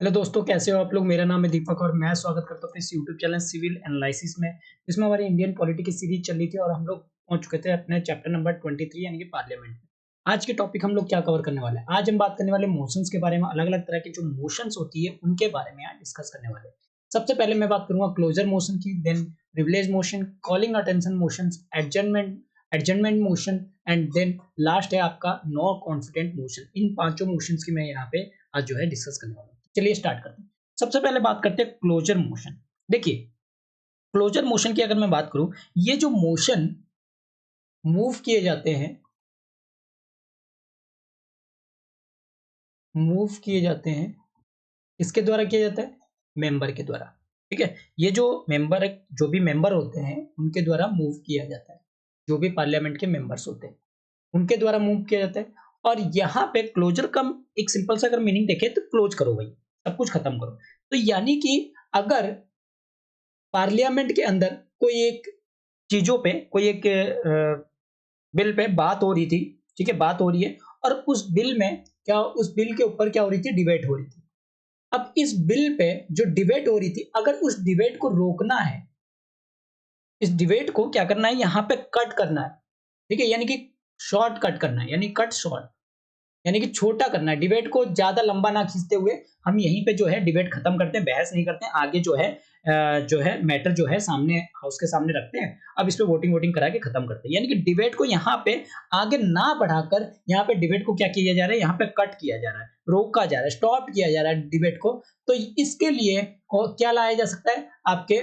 Hello दोस्तों, कैसे हो आप लोग। मेरा नाम है दीपक और मैं स्वागत करता हूँ अपने यूट्यूब चैनल सिविल एनालिसिस में, जिसमें हमारी इंडियन पॉलिटी की सीरीज चल रही थी और हम लोग पहुंच चुके थे अपने चैप्टर नंबर 23 यानी कि पार्लियामेंट में। आज के टॉपिक हम लोग क्या कवर करने वाले हैं, आज हम बात करने वाले मोशंस के बारे में। अलग अलग तरह की जो मोशंस होती है उनके बारे में आज डिस्कस करने वाले हैं। सबसे पहले मैं बात करूंगा क्लोजर मोशन की, then privilege motion, calling attention motion, adjournment motion and then last है आपका नो कॉन्फिडेंट मोशन। इन पांचों मोशंस की मैं यहाँ पे आज जो है डिस्कस करने वाला हूँ। चलिए स्टार्ट करते हैं। सबसे पहले बात करते हैं क्लोजर मोशन। देखिए, क्लोजर मोशन की अगर मैं बात करूं, ये जो मोशन मूव किए जाते हैं, मूव किए जाते हैं, किसके द्वारा किया जाता है? मेंबर के द्वारा। ठीक है, ये जो मेंबर, जो भी मेंबर होते हैं उनके द्वारा मूव किया जाता है। जो भी पार्लियामेंट के मेंबर्स होते हैं उनके द्वारा मूव किया जाता है। और यहाँ पे क्लोजर का एक सिंपल सा अगर मीनिंग देखें तो क्लोज करो भाई, सब कुछ खत्म करो। तो यानी कि अगर पार्लियामेंट के अंदर कोई एक चीजों पे, कोई एक बिल पे बात हो रही थी, ठीक है, बात हो रही है, और उस बिल में क्या, उस बिल के ऊपर क्या हो रही थी? डिबेट हो रही थी। अब इस बिल पे जो डिबेट हो रही थी, अगर उस डिबेट को रोकना है, इस डिबेट को क्या करना है, यहाँ पे कट करना है। ठीक है, यानी कि शॉर्ट कट करना है, यानी कट शॉर्ट, यानी कि छोटा करना है। डिबेट को ज्यादा लंबा ना खींचते हुए हम यहीं पे जो है डिबेट खत्म करते हैं, बहस नहीं करते हैं, आगे जो है मैटर जो है सामने, हाउस के सामने रखते हैं। अब इस पे वोटिंग वोटिंग करा के खत्म करते हैं। यानी कि डिबेट को यहाँ पे आगे ना बढ़ाकर यहाँ पे डिबेट को क्या किया जा रहा है, यहाँ पे कट किया जा रहा है, रोका जा रहा है, स्टॉप किया जा रहा है डिबेट को। तो इसके लिए क्या लाया जा सकता है? आपके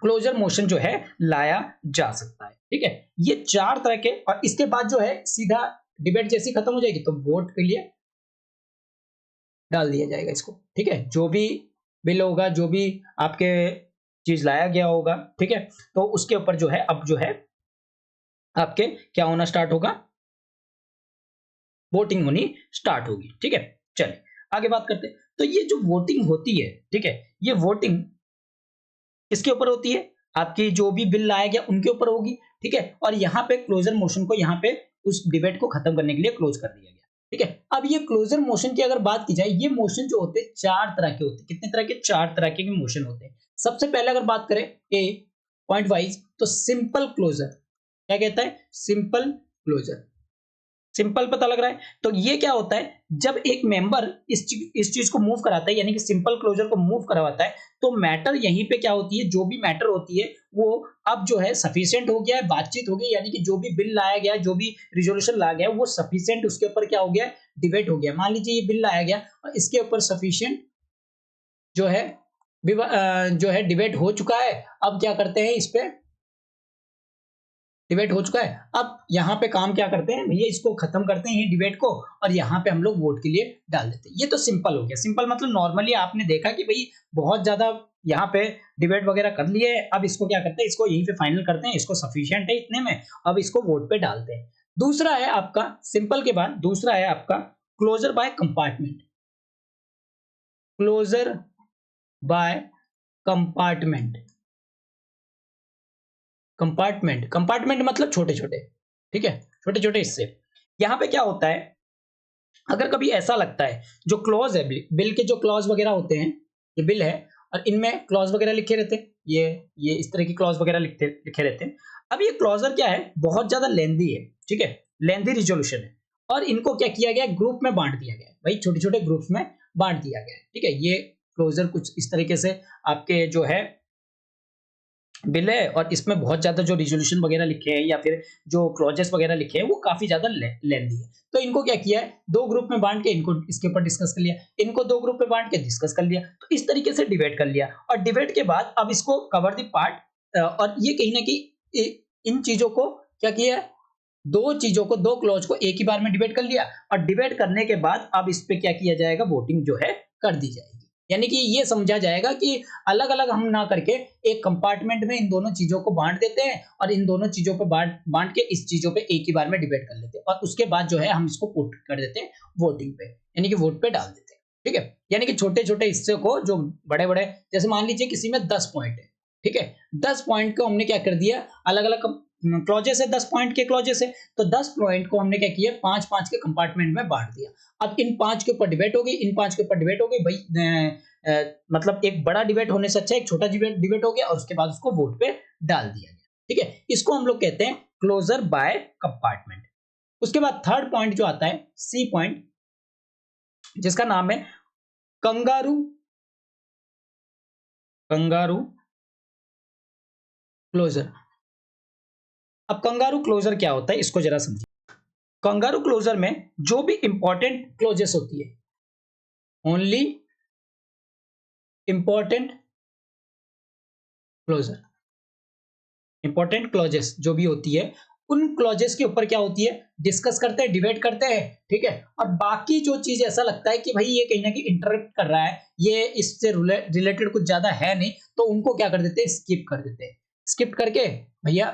क्लोजर मोशन जो है लाया जा सकता है। ठीक है, ये चार तरह के। और इसके बाद जो है सीधा डिबेट जैसी खत्म हो जाएगी तो वोट के लिए डाल दिया जाएगा इसको। ठीक है, जो भी बिल होगा, जो भी आपके चीज लाया गया होगा, ठीक है, तो उसके ऊपर जो है अब जो है आपके क्या होना स्टार्ट होगा? वोटिंग होनी स्टार्ट होगी। ठीक है, चलिए आगे बात करते हैं। तो ये जो वोटिंग होती है, ठीक है, ये वोटिंग किसके ऊपर होती है? आपकी जो भी बिल लाया गया उनके ऊपर होगी। ठीक है, और यहाँ पे क्लोजर मोशन को यहाँ पे उस डिबेट को खत्म करने के लिए क्लोज कर दिया गया। ठीक है, अब ये क्लोजर मोशन की अगर बात की जाए, ये मोशन जो होते हैं चार तरह के होते हैं। कितने तरह के? चार तरह के मोशन होते हैं। सबसे पहले अगर बात करें ए पॉइंट वाइज, तो सिंपल क्लोजर। क्या कहता है? Simple closure. सिंपल पता लग रहा है? तो ये क्या होता है, जब एक मेंबर इस चीज को मूव कराता है, यानी कि सिंपल क्लोजर को मूव करवाता है, तो मैटर यहीं पे क्या होती है, जो भी मैटर होती है वो अब जो है सफिशिएंट हो गया है, बातचीत हो गई, यानी कि जो भी बिल लाया गया, जो भी रिजोल्यूशन लाया गया वो सफिशिएंट, उसके ऊपर क्या हो गया? डिबेट हो गया। मान लीजिए ये बिल लाया गया और इसके ऊपर सफिशिएंट जो है जो है डिबेट हो चुका है। अब क्या करते हैं, इस पे डिबेट हो चुका है, अब यहाँ पे काम क्या करते हैं भैया, इसको खत्म करते हैं ये डिबेट को, और यहाँ पे हम लोग वोट के लिए डाल देते हैं। ये तो सिंपल हो गया। सिंपल मतलब नॉर्मली आपने देखा कि भाई बहुत ज्यादा यहाँ पे डिबेट वगैरह कर लिए, अब इसको क्या करते हैं, इसको यहीं पे फाइनल करते हैं, इसको सफिशिएंट है इतने में, अब इसको वोट पे डालते हैं। दूसरा है आपका सिंपल के बाद, दूसरा है आपका closure by compartment. Closure by compartment. Compartment, compartment मतलब छोटे छोटे, ठीक है, छोटे छोटे हिस्से। यहाँ पे क्या होता है, अगर कभी ऐसा लगता है, जो क्लॉज है बिल के, जो क्लॉज वगैरह होते हैं, ये बिल है और इनमें क्लॉज वगैरह लिखे रहते हैं, ये इस तरह की क्लॉज वगैरह लिखे रहते हैं। अब ये क्लॉजर क्या है, बहुत ज्यादा लेंदी है, ठीक है, लेंदी रिजोल्यूशन है, और इनको क्या किया गया, ग्रुप में बांट दिया गया है भाई, छोटे छोटे ग्रुप्स में बांट दिया गया है। ठीक है, ये क्लोजर कुछ इस तरीके से आपके जो है बिल है, और इसमें बहुत ज्यादा जो रिजोल्यूशन वगैरह लिखे हैं या फिर जो क्लॉजेस वगैरह लिखे हैं वो काफी ज्यादा लेंदी है। तो इनको क्या किया है, दो ग्रुप में बांट के इनको इसके ऊपर डिस्कस कर लिया, इनको दो ग्रुप में बांट के डिस्कस कर लिया, तो इस तरीके से डिबेट कर लिया। और डिबेट के बाद अब इसको कवर द पार्ट, और ये कहीं ना कहीं इन चीजों को क्या किया है, दो चीजों को, दो क्लॉज को एक ही बार में डिबेट कर लिया, और डिबेट करने के बाद अब इस पे क्या किया जाएगा, वोटिंग जो है कर दी जाएगी। यानी कि ये समझा जाएगा कि अलग अलग हम ना करके एक कंपार्टमेंट में इन दोनों चीजों को बांट देते हैं, और इन दोनों चीजों पे बांट के इस चीजों पे एक ही बार में डिबेट कर लेते हैं, और उसके बाद जो है हम इसको पुट कर देते हैं वोटिंग पे, यानी कि वोट पे डाल देते हैं। ठीक है, यानी कि छोटे छोटे हिस्से को, जो बड़े बड़े, जैसे मान लीजिए किसी में 10 पॉइंट है, ठीक है, 10 पॉइंट को हमने क्या कर दिया, अलग अलग क्लॉजेस है, 10 पॉइंट के क्लॉजेस है, तो 10 पॉइंट को हमने क्या किया, 5-5 के कंपार्टमेंट में बांट दिया। अब इन 5 के ऊपर डिबेट हो गई, इन 5 के ऊपर डिबेट हो गई भाई, मतलब एक बड़ा डिबेट होने से अच्छा एक छोटा डिबेट हो गया और उसके बाद उसको वोट पे डाल दिया गया। ठीक है, इसको हम लोग कहते हैं क्लोजर बाय कंपार्टमेंट। उसके बाद थर्ड पॉइंट जो आता है सी पॉइंट, जिसका नाम है कंगारू क्लोजर। अब कंगारू क्लोजर क्या होता है इसको जरा समझिए। कंगारू क्लोजर में जो भी इंपॉर्टेंट क्लोजेस होती है, only important closure, important clauses जो भी होती है उन क्लॉजेस के ऊपर क्या होती है, डिस्कस करते हैं, डिबेट करते हैं। ठीक है, और बाकी जो चीज ऐसा लगता है कि भाई ये कहीं ना कहीं इंटरप्ट कर रहा है, ये इससे रिलेटेड कुछ ज्यादा है नहीं, तो उनको क्या कर देते हैं, स्किप कर देते हैं। स्किप करके भैया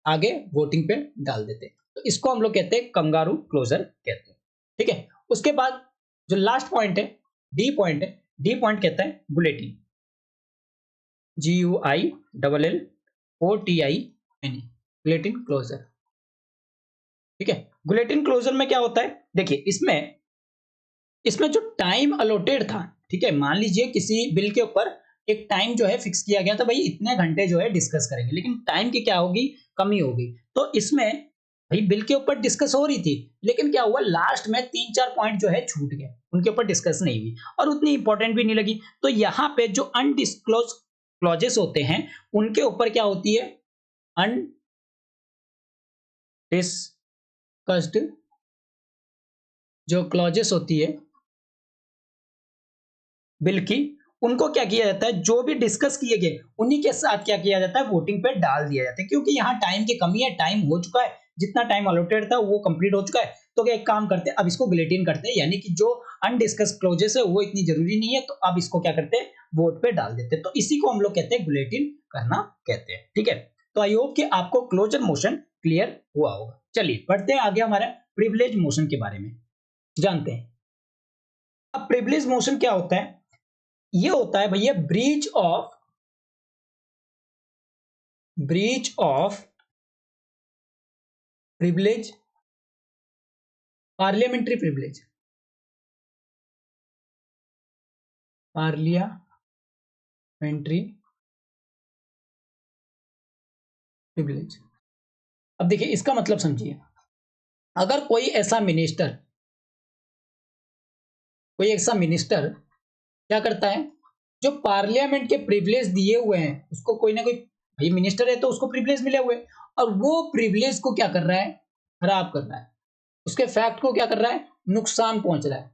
आगे वोटिंग पे डाल देते हैं। तो इसको हम लोग कहते हैं कंगारू क्लोजर कहते हैं। ठीक है, उसके बाद जो लास्ट पॉइंट है डी पॉइंट है, डी पॉइंट कहता है बुलेटिन, GUILLOTIN, बुलेटिन क्लोजर। ठीक है, बुलेटिन क्लोजर में क्या होता है, देखिए इसमें जो टाइम अलॉटेड था, ठीक है, मान लीजिए किसी बिल के ऊपर एक टाइम जो है फिक्स किया गया था, भाई इतने घंटे जो है डिस्कस करेंगे, लेकिन टाइम की क्या होगी, कमी होगी। तो इसमें भाई बिल के ऊपर डिस्कस हो रही थी, लेकिन क्या हुआ, लास्ट में 3-4 पॉइंट जो है छूट गए, उनके ऊपर डिस्कस नहीं हुई और उतनी इंपॉर्टेंट भी नहीं लगी। तो यहाँ पे जो अनडिस्क्लोज क्लॉजेस होते हैं उनके ऊपर क्या होती है, अनडिस्कस्ड जो क्लॉजेस होती है बिल की, उनको क्या किया जाता है, जो भी डिस्कस किए गए उन्हीं के साथ क्या किया जाता है, वोटिंग पे डाल दिया जाता है। क्योंकि यहाँ टाइम की कमी है, टाइम हो चुका है, जितना टाइम अलॉटेड था वो कंप्लीट हो चुका है। तो क्या एक काम करते हैं, अब इसको गिलेटिन करते हैं, यानी कि जो अनडिस्कस क्लोजेस है वो इतनी जरूरी नहीं है, तो अब इसको क्या करते हैं, वोट पे डाल देते हैं। तो इसी को हम लोग कहते हैं गिलेटिन करना कहते हैं। ठीक है, तो आई होप कि आपको क्लोजर मोशन क्लियर हुआ होगा। चलिए बढ़ते हैं आगे, हमारे प्रिविलेज मोशन के बारे में जानते हैं। अब प्रिविलेज मोशन क्या होता है, ये होता है भैया breach of privilege, parliamentary privilege, parliamentary privilege. अब देखिए इसका मतलब समझिए, अगर कोई ऐसा मिनिस्टर क्या करता है, जो पार्लियामेंट के प्रिविलेज दिए हुए हैं उसको कोई ना कोई, भाई मिनिस्टर है तो उसको प्रिविलेज मिले हुए, और वो प्रिविलेज को क्या कर रहा है, खराब कर रहा है, उसके फैक्ट को क्या कर रहा है, नुकसान पहुंच रहा है।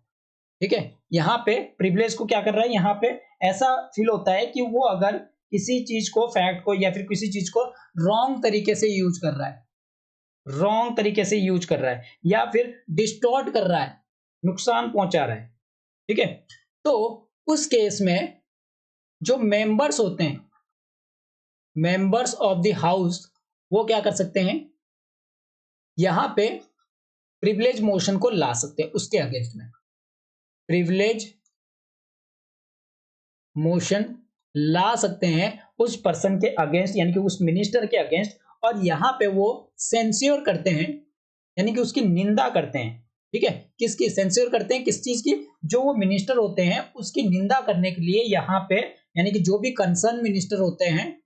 ठीक है, यहाँ पे प्रिविलेज को क्या कर रहा है, यहाँ पे ऐसा फील होता है कि वो अगर किसी चीज को, फैक्ट को या फिर किसी चीज को रॉन्ग तरीके से यूज कर रहा है, या फिर डिस्टॉर्ट कर रहा है, नुकसान पहुंचा रहा है। ठीक है, तो उस केस में जो मेंबर्स होते हैं, मेंबर्स ऑफ द हाउस, वो क्या कर सकते हैं, यहां पे प्रिविलेज मोशन को ला सकते हैं, उसके अगेंस्ट में प्रिविलेज मोशन ला सकते हैं उस पर्सन के अगेंस्ट, यानी कि उस मिनिस्टर के अगेंस्ट, और यहां पे वो सेंस्योर करते हैं, यानी कि उसकी निंदा करते हैं। ठीक है, किसकी सेंस्योर करते हैं, किस चीज की, जो वो मिनिस्टर होते हैं उसकी निंदा करने के लिए यहाँ पे, यानी कि जो भी कंसर्न मिनिस्टर होते हैं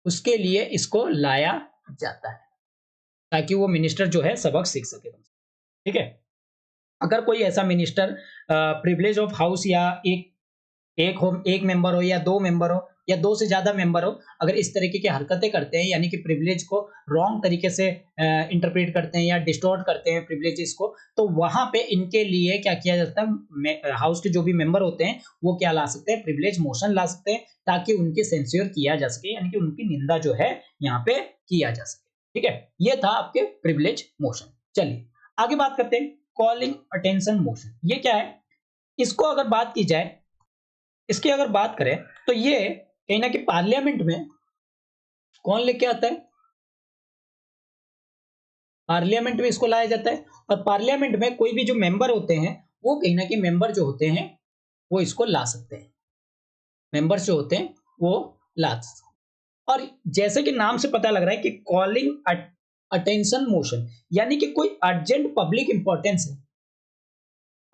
उसके लिए इसको लाया जाता है, ताकि वो मिनिस्टर जो है सबक सीख सके। ठीक है, अगर कोई ऐसा मिनिस्टर प्रिविलेज ऑफ हाउस, या एक मेंबर हो या 2 मेंबर हो या 2 से ज्यादा मेंबर हो, अगर इस तरीके की हरकतें करते हैं, यानी कि प्रिविलेज को रॉन्ग तरीके से इंटरप्रेट करते हैं या डिस्टॉर्ट करते हैं प्रिविलेजेस को, तो वहां पे इनके लिए क्या किया जाता है, हाउस के जो भी मेंबर होते हैं वो क्या ला सकते हैं, प्रिविलेज मोशन ला सकते हैं, ताकि उनके सेंस्योर किया जा सके, यानी कि उनकी निंदा जो है यहाँ पे किया जा सके। ठीक है, ये था आपके प्रिविलेज मोशन। चलिए आगे बात करते हैं कॉलिंग अटेंशन मोशन। ये क्या है, इसको अगर बात की जाए, इसकी अगर बात करें तो ये कहीं ना कहीं पार्लियामेंट में कौन लेके आता है, पार्लियामेंट में इसको लाया जाता है, और पार्लियामेंट में कोई भी जो मेंबर होते हैं वो कहीं ना कहीं मेंबर जो होते हैं वो इसको ला सकते हैं, मेंबर्स जो होते हैं वो ला सकते हैं। और जैसे कि नाम से पता लग रहा है कि कॉलिंग अटेंशन मोशन, यानी कि कोई अर्जेंट पब्लिक इंपॉर्टेंस है।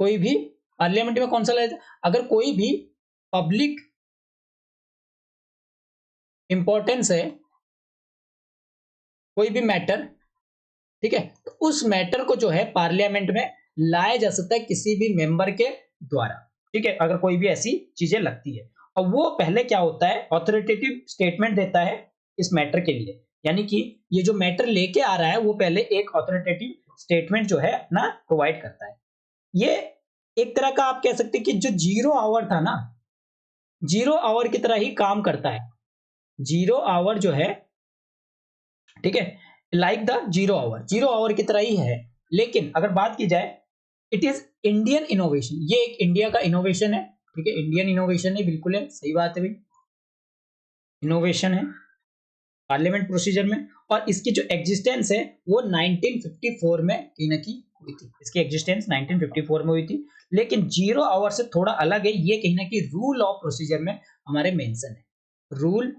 कोई भी पार्लियामेंट में कौन सा लाया, अगर कोई भी पब्लिक इंपॉर्टेंस है, कोई भी मैटर, ठीक है, तो उस मैटर को जो है पार्लियामेंट में लाया जा सकता है किसी भी मेंबर के द्वारा, ठीक है, अगर कोई भी ऐसी चीजें लगती है। और वो पहले क्या होता है, ऑथोरिटेटिव स्टेटमेंट देता है इस मैटर के लिए, यानी कि ये जो मैटर लेके आ रहा है वो पहले एक ऑथोरिटेटिव स्टेटमेंट जो है अपना प्रोवाइड करता है। ये एक तरह का आप कह सकते हैं कि जो जीरो आवर था ना, जीरो आवर की तरह ही काम करता है। जीरो आवर जो है, ठीक है, like the zero hour, zero hour की तरह ही है। लेकिन अगर बात की जाए, इट इज इंडियन इनोवेशन, ये एक इंडिया का इनोवेशन है, ठीक है, इंडियन इनोवेशन है, बिल्कुल है, सही बात है भाई, इनोवेशन है पार्लियामेंट प्रोसीजर में। और इसकी जो एग्जिस्टेंस है वो 1954 में कहीं ना कहीं हुई थी, इसकी एग्जिस्टेंस 1954 में हुई थी। लेकिन जीरो आवर से थोड़ा अलग है, ये कहीं ना कहीं रूल ऑफ प्रोसीजर में हमारे मेंशन है, रूल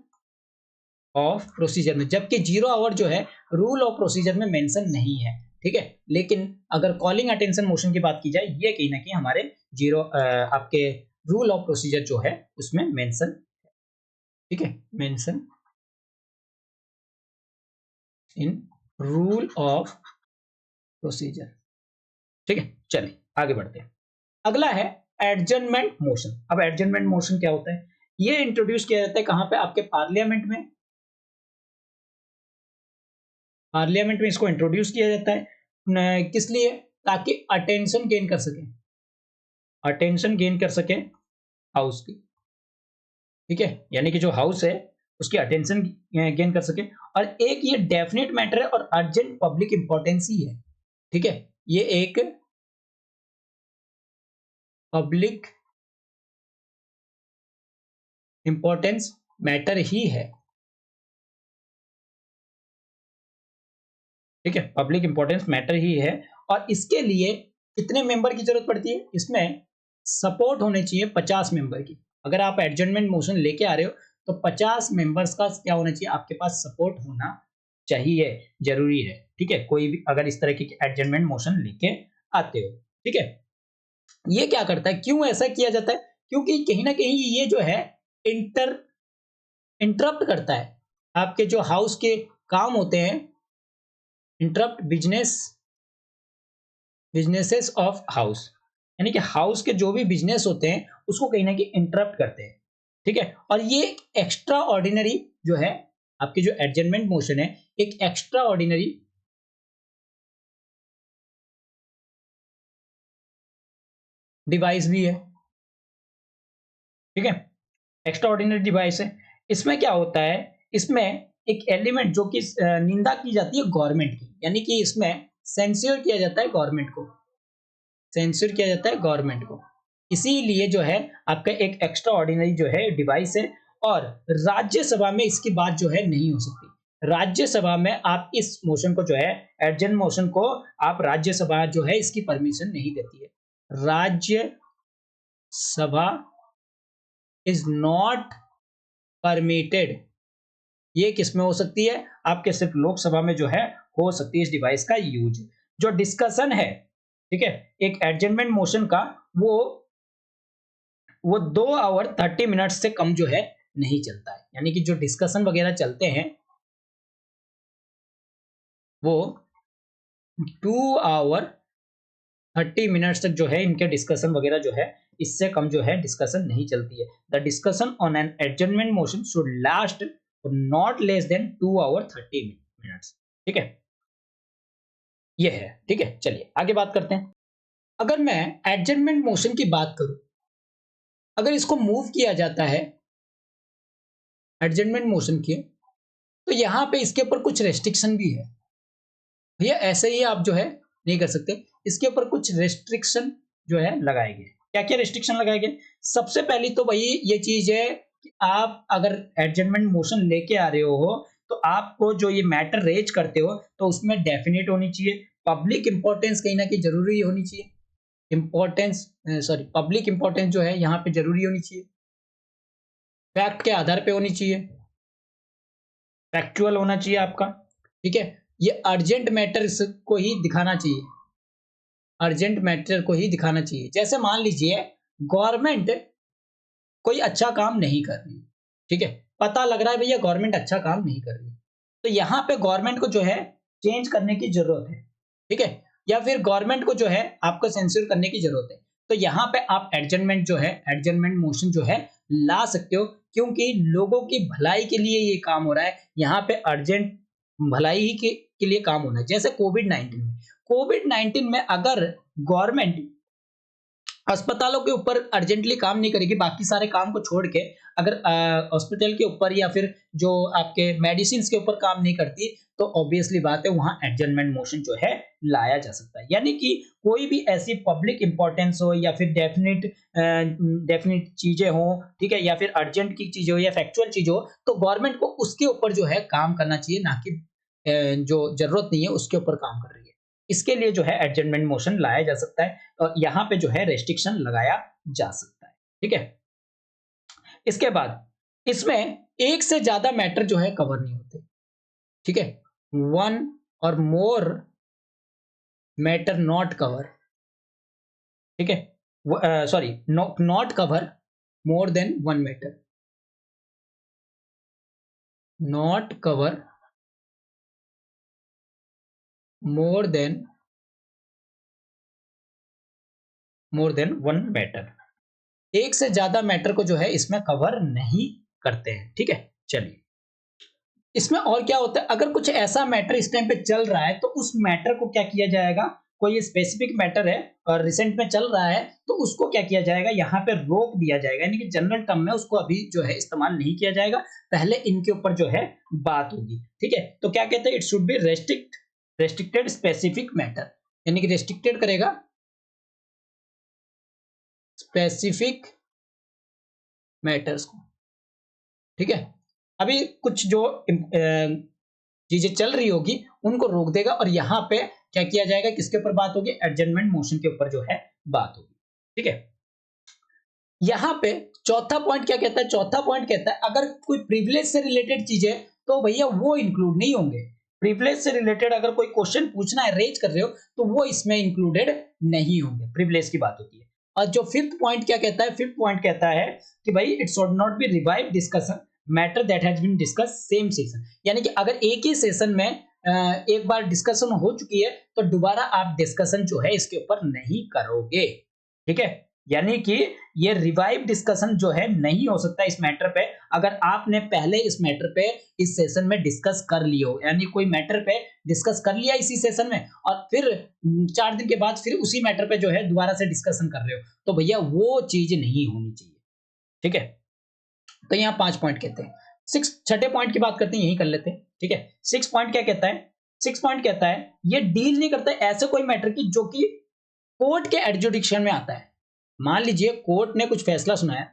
ऑफ प्रोसीजर में, जबकि जीरो आवर जो है रूल ऑफ प्रोसीजर में मेंशन नहीं है, ठीक है। लेकिन अगर कॉलिंग अटेंशन मोशन की बात की जाए, ये कहीं ना कहीं हमारे जीरो आपके रूल ऑफ प्रोसीजर जो है उसमें मेंशन, ठीक है, mention in rule of procedure, ठीक है। चलिए आगे बढ़ते हैं। अगला है एडजर्नमेंट मोशन। अब एडजर्नमेंट मोशन क्या होता है, ये इंट्रोड्यूस किया जाता है कहां पे, आपके पार्लियामेंट में, पार्लियामेंट में इसको इंट्रोड्यूस किया जाता है किस लिए, ताकि अटेंशन गेन कर सके, अटेंशन गेन कर सके हाउस की, ठीक है, यानी कि जो हाउस है उसकी अटेंशन गेन कर सके। और एक ये डेफिनेट मैटर है और अर्जेंट पब्लिक इंपॉर्टेंस ही है, ठीक है, ये एक पब्लिक इंपॉर्टेंस मैटर ही है, ठीक है, पब्लिक इंपॉर्टेंस मैटर ही है। और इसके लिए कितने मेंबर की जरूरत पड़ती है, इसमें सपोर्ट होने चाहिए 50 मेंबर की। अगर आप एडजर्नमेंट मोशन लेके आ रहे हो तो 50 मेंबर्स का क्या होना चाहिए, आपके पास सपोर्ट होना चाहिए, जरूरी है, ठीक है, कोई भी अगर इस तरह की एडजर्नमेंट मोशन लेके आते हो, ठीक है। ये क्या करता है, क्यों ऐसा किया जाता है, क्योंकि कहीं ना कहीं ये जो है इंटर इंटरप्ट करता है आपके जो हाउस के काम होते हैं, इंटरप्ट बिजनेसेस ऑफ हाउस, यानी कि हाउस के जो भी बिजनेस होते हैं उसको कहीं ना कहीं इंटरप्ट करते हैं, ठीक है। और ये एक्स्ट्रा ऑर्डिनरी जो है, आपकी जो एडजर्नमेंट मोशन है, एक एक्स्ट्रा ऑर्डिनरी डिवाइस भी है, ठीक है, एक्स्ट्रा ऑर्डिनरी डिवाइस है। इसमें क्या होता है, इसमें एक एलिमेंट जो कि निंदा की जाती है गवर्नमेंट की, यानी कि इसमें सेंस्योर किया जाता है गवर्नमेंट को, सेंसर किया जाता है गवर्नमेंट को, इसीलिए जो है आपका एक एक्स्ट्रा ऑर्डिनरी जो है डिवाइस है। और राज्यसभा में इसकी बात जो है नहीं हो सकती, राज्यसभा में आप इस मोशन को जो है, एडजन मोशन को, आप राज्यसभा जो है इसकी परमिशन नहीं देती है, राज्यसभा इज नॉट परमिटेड। ये किसमें हो सकती है, आपके सिर्फ लोकसभा में जो है हो सकती है इस डिवाइस का यूज। जो डिस्कशन है, ठीक है, एक एडजमेंट मोशन का, वो 2 आवर 30 मिनट से कम जो है नहीं चलता है, यानी कि जो डिस्कशन वगैरह चलते हैं वो 2 आवर 30 मिनट तक जो है इनके डिस्कशन वगैरह जो है, इससे कम जो है डिस्कशन नहीं चलती है। The discussion on an adjournment motion should last not less than 2 hour 30 minutes, ठीक है, ये है, ठीक है। चलिए आगे बात करते हैं। अगर मैं एडजमेंट मोशन की बात करूं, अगर इसको मूव किया जाता है एडजमेंट मोशन की, तो यहां पे इसके ऊपर कुछ रेस्ट्रिक्शन भी है भैया, ऐसे ही आप जो है नहीं कर सकते, इसके ऊपर कुछ रेस्ट्रिक्शन जो है लगाए गए। क्या क्या रेस्ट्रिक्शन लगाए गए, सबसे पहली तो भाई ये चीज है कि आप अगर एडजमेंट मोशन लेके आ रहे हो तो आपको जो ये मैटर रेज करते हो तो उसमें डेफिनेट होनी चाहिए, पब्लिक इंपॉर्टेंस कहीं ना कहीं जरूरी होनी चाहिए, इंपॉर्टेंस सॉरी पब्लिक इंपॉर्टेंस जो है यहाँ पे जरूरी होनी चाहिए, फैक्ट के आधार पे होनी चाहिए, फैक्चुअल होना चाहिए आपका, ठीक है। ये अर्जेंट मैटर्स को ही दिखाना चाहिए, अर्जेंट मैटर को ही दिखाना चाहिए। जैसे मान लीजिए गवर्नमेंट कोई अच्छा काम नहीं कर रही, ठीक है, पता लग रहा है भैया गवर्नमेंट अच्छा काम नहीं कर रही, तो यहाँ पे गवर्नमेंट को जो है चेंज करने की जरूरत है, ठीक है, या फिर गवर्नमेंट को जो है आपको सेंसर करने की जरूरत है, तो यहाँ पे आप एडजमेंट जो है, एडजमेंट मोशन जो है ला सकते हो, क्योंकि लोगों की भलाई के लिए ये काम हो रहा है, यहाँ पे अर्जेंट भलाई ही के लिए काम होना है। जैसे कोविड 19 में अगर गवर्नमेंट अस्पतालों के ऊपर अर्जेंटली काम नहीं करेगी, बाकी सारे काम को छोड़ के अगर हॉस्पिटल के ऊपर या फिर जो आपके मेडिसिन के ऊपर काम नहीं करती, तो ऑब्वियसली बात है वहां एडजमेंट मोशन जो है लाया जा सकता है। यानी कि कोई भी ऐसी पब्लिक इंपॉर्टेंस हो या फिर डेफिनेट चीजें हो, ठीक है, या फिर अर्जेंट की चीजें हो या फैक्चुअल चीज हो, तो गवर्नमेंट को उसके ऊपर जो है काम करना चाहिए, ना कि जो जरूरत नहीं है उसके ऊपर काम कर रही है। इसके लिए जो है एडजमेंट मोशन लाया जा सकता है, और यहाँ पे जो है रेस्ट्रिक्शन लगाया जा सकता है, ठीक है। इसके बाद इसमें एक से ज्यादा मैटर जो है कवर नहीं होते, ठीक है, वन और मोर मैटर नॉट कवर, ठीक है, sorry, not cover more than one matter, not cover more than one matter, एक से ज्यादा मैटर को जो है इसमें कवर नहीं करते हैं, ठीक है। चलिए, इसमें और क्या होता है, अगर कुछ ऐसा मैटर इस टाइम पे चल रहा है तो उस मैटर को क्या किया जाएगा, कोई स्पेसिफिक मैटर है और रिसेंट में चल रहा है, तो उसको क्या किया जाएगा, यहाँ पे रोक दिया जाएगा, यानी कि जनरल टर्म में उसको अभी जो है इस्तेमाल नहीं किया जाएगा, पहले इनके ऊपर जो है बात होगी, ठीक है। तो क्या कहते हैं, it should be restricted specific matter, यानी कि रेस्ट्रिक्टेड करेगा स्पेसिफिक मैटर्स को, ठीक है। अभी कुछ जो चीजें चल रही होगी उनको रोक देगा, और यहां पे क्या किया जाएगा, किसके ऊपर बात होगी, एडजमेंट मोशन के ऊपर जो है बात होगी, ठीक है। यहां पे चौथा पॉइंट क्या कहता है, चौथा पॉइंट कहता है अगर कोई प्रिविलेज से रिलेटेड चीज है तो भैया वो इंक्लूड नहीं होंगे, प्रिविलेज से रिलेटेड अगर कोई क्वेश्चन पूछना है, रेज कर रहे हो, तो वो इसमें इंक्लूडेड नहीं होंगे, प्रिविलेज की बात होती है। और जो फिफ्थ पॉइंट क्या कहता है, फिफ्थ पॉइंट कहता है कि भाई it should not be revive discussion matter that has been discuss same session, यानी कि अगर एक ही सेशन में एक बार डिस्कशन हो चुकी है तो दोबारा आप डिस्कशन जो है इसके ऊपर नहीं करोगे, ठीक है। यानी कि ये रिवाइव डिस्कशन जो है नहीं हो सकता इस मैटर पे, अगर आपने पहले इस मैटर पे इस सेशन में डिस्कस कर लिया हो, यानी कोई मैटर पे डिस्कस कर लिया इसी सेशन में और फिर 4 दिन के बाद फिर उसी मैटर पे जो है दोबारा से डिस्कशन कर रहे हो, तो भैया वो चीज नहीं होनी चाहिए, ठीक है। तो यहाँ 5 पॉइंट कहते हैं। छठे पॉइंट की बात करते हैं, यही कर लेते हैं, ठीक है। 6 पॉइंट क्या कहता है, 6 पॉइंट कहता है ये डील नहीं करता ऐसे कोई मैटर की जो कि कोर्ट के एडजुडिक्शन में आता है। मान लीजिए कोर्ट ने कुछ फैसला सुनाया,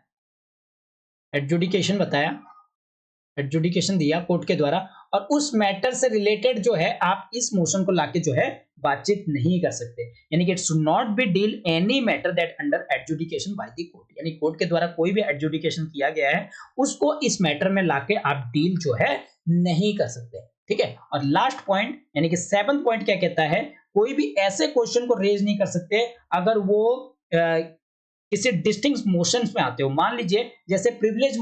एडजुडिकेशन बताया, एडजुडिकेशन दिया कोर्ट के द्वारा, और उस मैटर से रिलेटेड जो है आप इस मोशन को लाके जो है बातचीत नहीं कर सकते, यानी कि it should not B deal any matter that under adjudication by the court, यानी कोर्ट के द्वारा कोई भी एडजुडिकेशन किया गया है उसको इस मैटर में लाके आप डील जो है नहीं कर सकते, ठीक है। और लास्ट पॉइंट यानी कि 7th पॉइंट क्या कहता है, कोई भी ऐसे क्वेश्चन को रेज नहीं कर सकते अगर वो किसी डिस्टिंक्ट मोशंस में आते हो। मान लीजिए जैसे प्रिविलेज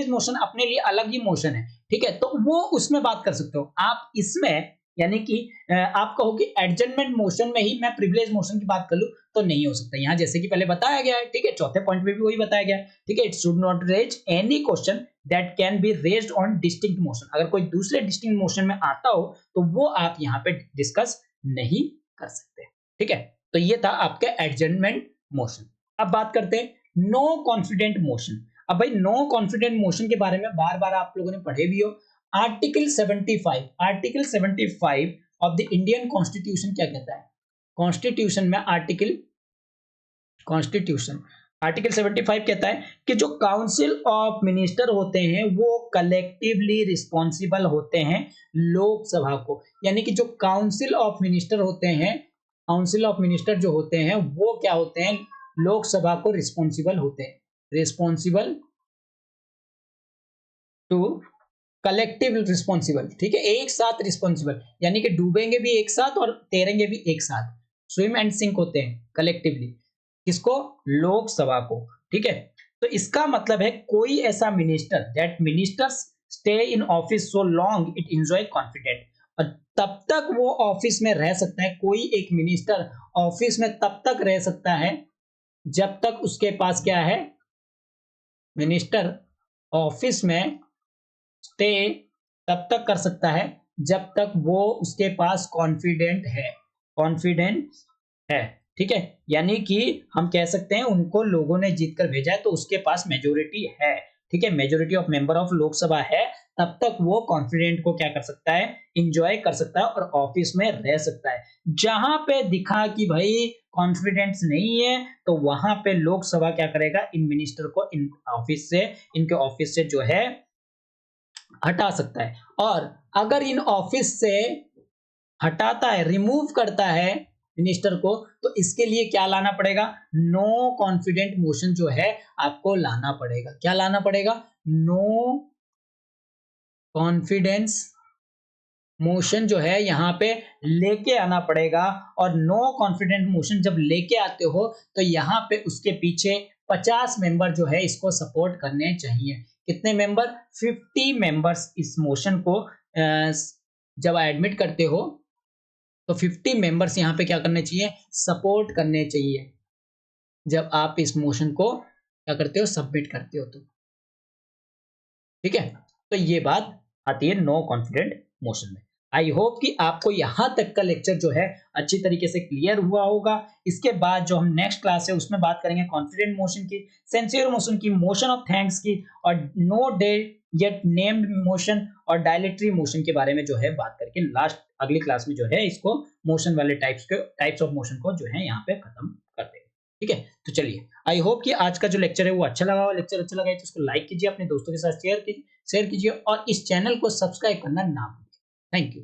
मोशन अपने लिए अलग ही मोशन है, ठीक है, तो वो उसमें बात कर सकते हो आप इसमें, यानी कि आप कहो कि एडजमेंट मोशन में ही मैं प्रिविलेज मोशन की बात कर लूं तो नहीं हो सकता, यहां जैसे कि पहले बताया गया है, ठीक है, चौथे पॉइंट में भी वही बताया गया है, ठीक है। It should not raise any question that can be raised on distinct motion, अगर कोई दूसरे डिस्टिंक्ट मोशन में आता हो तो वो आप यहां पे डिस्कस नहीं कर सकते, ठीक है। तो ये था आपका एडजमेंट मोशन। अब बात करते हैं नो कॉन्फिडेंट मोशन। अब भाई नो कॉन्फिडेंट मोशन के बारे में बार बार आप लोगों ने पढ़े भी हो। Article 75 of the Indian constitution क्या कहता है, कॉन्स्टिट्यूशन में आर्टिकल 75 कहता है कि जो काउंसिल ऑफ मिनिस्टर होते हैं वो कलेक्टिवली रिस्पॉन्सिबल होते हैं लोकसभा को, यानी कि जो काउंसिल ऑफ मिनिस्टर होते हैं, काउंसिल ऑफ मिनिस्टर जो होते हैं वो क्या होते हैं, लोकसभा को रिस्पॉन्सिबल होते हैं, रिस्पॉन्सिबल टू कलेक्टिव रिस्पॉन्सिबल, ठीक है, एक साथ रिस्पॉन्सिबल, यानी कि डूबेंगे भी एक साथ और तैरेंगे भी एक साथ, स्विम एंड सिंक होते हैं कलेक्टिवली। किसको? लोकसभा को, ठीक है। तो इसका मतलब है कोई ऐसा minister, that ministers stay in office so long it enjoy confident, और तब तक वो ऑफिस में रह सकता है, कोई एक मिनिस्टर ऑफिस में तब तक रह सकता है जब तक उसके पास क्या है, मिनिस्टर ऑफिस में स्टे तब तक कर सकता है जब तक वो उसके पास कॉन्फिडेंट है, कॉन्फिडेंट है, ठीक है। यानी कि हम कह सकते हैं उनको लोगों ने जीत कर भेजा है तो उसके पास मेजोरिटी है, ठीक है, majority of member of Lok Sabha है, तब तक वो कॉन्फिडेंट को क्या कर सकता है, इंजॉय कर सकता है और ऑफिस में रह सकता है। जहां पे दिखा कि भाई कॉन्फिडेंस नहीं है तो वहां पे लोकसभा क्या करेगा, इन मिनिस्टर को इन ऑफिस से, इनके ऑफिस से जो है हटा सकता है। और अगर इन ऑफिस से हटाता है, रिमूव करता है मिनिस्टर को, तो इसके लिए क्या लाना पड़ेगा, नो कॉन्फिडेंट मोशन जो है आपको लाना पड़ेगा। क्या लाना पड़ेगा? नो कॉन्फिडेंस मोशन जो है यहां पे लेके आना पड़ेगा। और नो कॉन्फिडेंट मोशन जब लेके आते हो तो यहां पे उसके पीछे 50 मेंबर जो है इसको सपोर्ट करने चाहिए। कितने मेंबर? 50 मेंबर्स इस मोशन को जब एडमिट करते हो तो 50 मेंबर्स यहाँ पे क्या करने चाहिए, सपोर्ट करने चाहिए, जब आप इस मोशन को क्या करते हो, सबमिट करते हो तो, ठीक है। तो ये बात आती है नो कॉन्फिडेंट मोशन में। आई होप कि आपको यहां तक का लेक्चर जो है अच्छी तरीके से क्लियर हुआ होगा। इसके बाद जो हम नेक्स्ट क्लास है उसमें बात करेंगे कॉन्फिडेंट मोशन की, सिंसियर मोशन की, मोशन ऑफ थैंक्स की, और no day yet named motion और डायलेटरी मोशन के बारे में जो है बात करके लास्ट अगली क्लास में जो है इसको मोशन वाले टाइप्स ऑफ मोशन को जो है यहाँ पे खत्म कर देंगे, ठीक है। तो चलिए, आई होप कि आज का जो लेक्चर है वो अच्छा लगा हो। लेक्चर अच्छा लगा है तो उसको लाइक कीजिए, अपने दोस्तों के साथ शेयर कीजिए और इस चैनल को सब्सक्राइब करना ना भूलिए। Thank you.